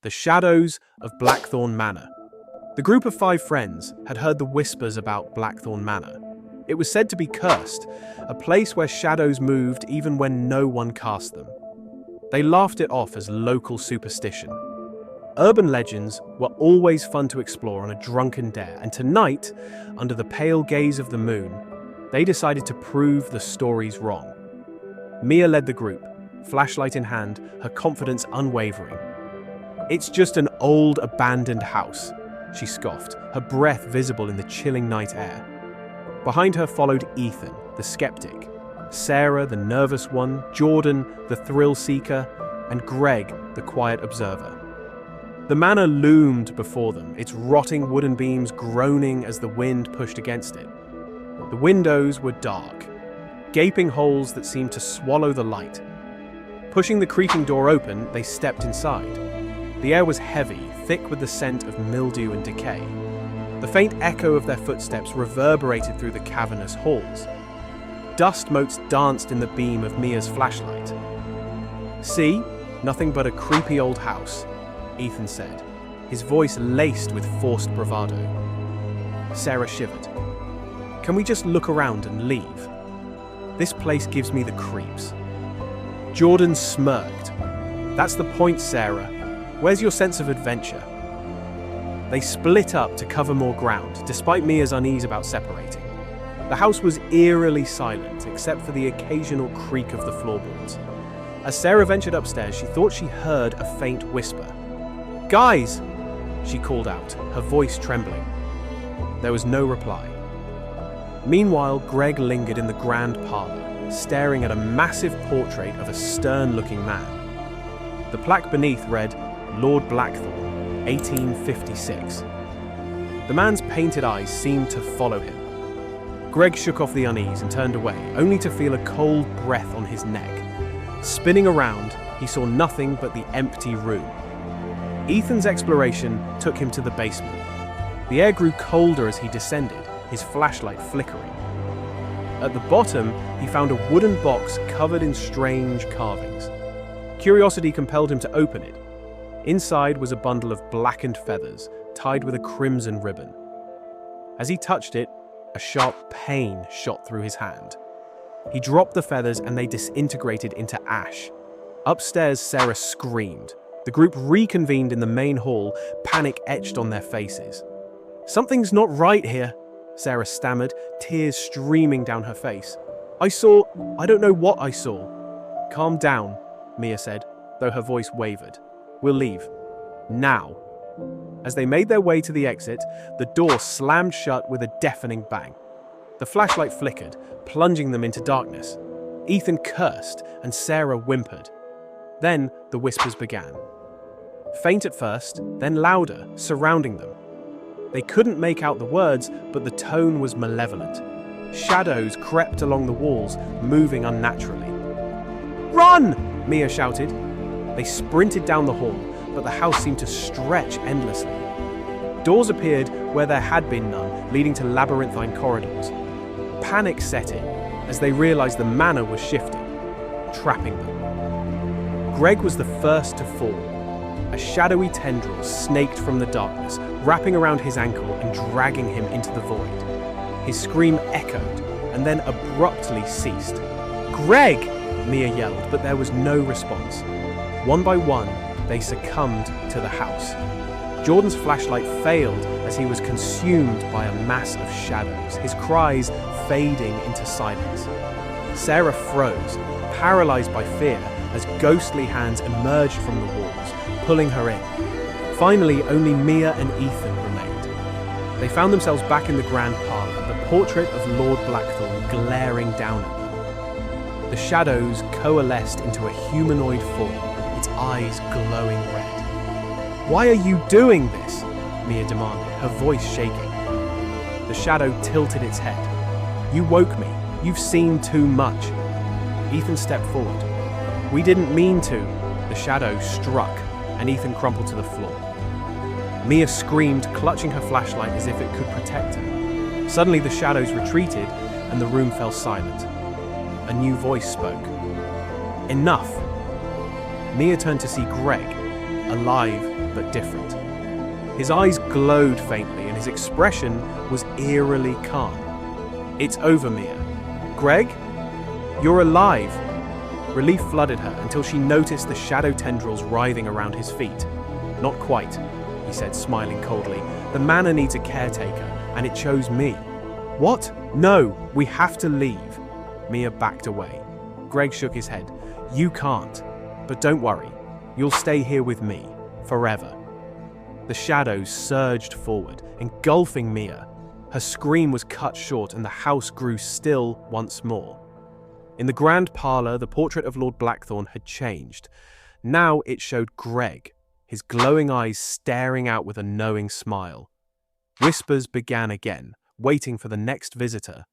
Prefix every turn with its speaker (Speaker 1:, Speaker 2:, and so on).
Speaker 1: The shadows of Blackthorn Manor. The group of 5 friends had heard the whispers about Blackthorn Manor. It was said to be cursed, a place where shadows moved even when no one cast them. They laughed it off as local superstition. Urban legends were always fun to explore on a drunken dare, and tonight, under the pale gaze of the moon, they decided to prove the stories wrong. Mia led the group, flashlight in hand, her confidence unwavering. "It's just an old, abandoned house," she scoffed, her breath visible in the chilling night air. Behind her followed Ethan, the skeptic, Sarah, the nervous one, Jordan, the thrill-seeker, and Greg, the quiet observer. The manor loomed before them, its rotting wooden beams groaning as the wind pushed against it. The windows were dark, gaping holes that seemed to swallow the light. Pushing the creaking door open, they stepped inside. The air was heavy, thick with the scent of mildew and decay. The faint echo of their footsteps reverberated through the cavernous halls. Dust motes danced in the beam of Mia's flashlight. "See? Nothing but a creepy old house," Ethan said, his voice laced with forced bravado. Sarah shivered. "Can we just look around and leave? This place gives me the creeps." Jordan smirked. "That's the point, Sarah. Where's your sense of adventure?" They split up to cover more ground, despite Mia's unease about separating. The house was eerily silent, except for the occasional creak of the floorboards. As Sarah ventured upstairs, she thought she heard a faint whisper. "Guys!" she called out, her voice trembling. There was no reply. Meanwhile, Greg lingered in the grand parlor, staring at a massive portrait of a stern-looking man. The plaque beneath read, "Lord Blackthorn, 1856. The man's painted eyes seemed to follow him. Greg shook off the unease and turned away, only to feel a cold breath on his neck. Spinning around, he saw nothing but the empty room. Ethan's exploration took him to the basement. The air grew colder as he descended, his flashlight flickering. At the bottom, he found a wooden box covered in strange carvings. Curiosity compelled him to open it. Inside was a bundle of blackened feathers, tied with a crimson ribbon. As he touched it, a sharp pain shot through his hand. He dropped the feathers and they disintegrated into ash. Upstairs, Sarah screamed. The group reconvened in the main hall, panic etched on their faces. "Something's not right here," Sarah stammered, tears streaming down her face. I don't know what I saw." "Calm down," Mia said, though her voice wavered. "We'll leave. Now." As they made their way to the exit, the door slammed shut with a deafening bang. The flashlight flickered, plunging them into darkness. Ethan cursed and Sarah whimpered. Then the whispers began. Faint at first, then louder, surrounding them. They couldn't make out the words, but the tone was malevolent. Shadows crept along the walls, moving unnaturally. "Run!" Mia shouted. They sprinted down the hall, but the house seemed to stretch endlessly. Doors appeared where there had been none, leading to labyrinthine corridors. Panic set in as they realized the manor was shifting, trapping them. Greg was the first to fall. A shadowy tendril snaked from the darkness, wrapping around his ankle and dragging him into the void. His scream echoed and then abruptly ceased. "Greg!" Mia yelled, but there was no response. One by one, they succumbed to the house. Jordan's flashlight failed as he was consumed by a mass of shadows, his cries fading into silence. Sarah froze, paralyzed by fear, as ghostly hands emerged from the walls, pulling her in. Finally, only Mia and Ethan remained. They found themselves back in the grand parlor, the portrait of Lord Blackthorn glaring down at them. The shadows coalesced into a humanoid form, its eyes glowing red. "Why are you doing this?" Mia demanded, her voice shaking. The shadow tilted its head. "You woke me. You've seen too much." Ethan stepped forward. "We didn't mean to." The shadow struck, and Ethan crumpled to the floor. Mia screamed, clutching her flashlight as if it could protect her. Suddenly the shadows retreated, and the room fell silent. A new voice spoke. "Enough." Mia turned to see Greg, alive but different. His eyes glowed faintly and his expression was eerily calm. "It's over, Mia. Greg? You're alive!" Relief flooded her until she noticed the shadow tendrils writhing around his feet. "Not quite," he said, smiling coldly. "The manor needs a caretaker, and it chose me." "What? No, we have to leave." Mia backed away. Greg shook his head. "You can't. But don't worry. You'll stay here with me. Forever." The shadows surged forward, engulfing Mia. Her scream was cut short and the house grew still once more. In the grand parlor, the portrait of Lord Blackthorn had changed. Now it showed Greg, his glowing eyes staring out with a knowing smile. Whispers began again, waiting for the next visitor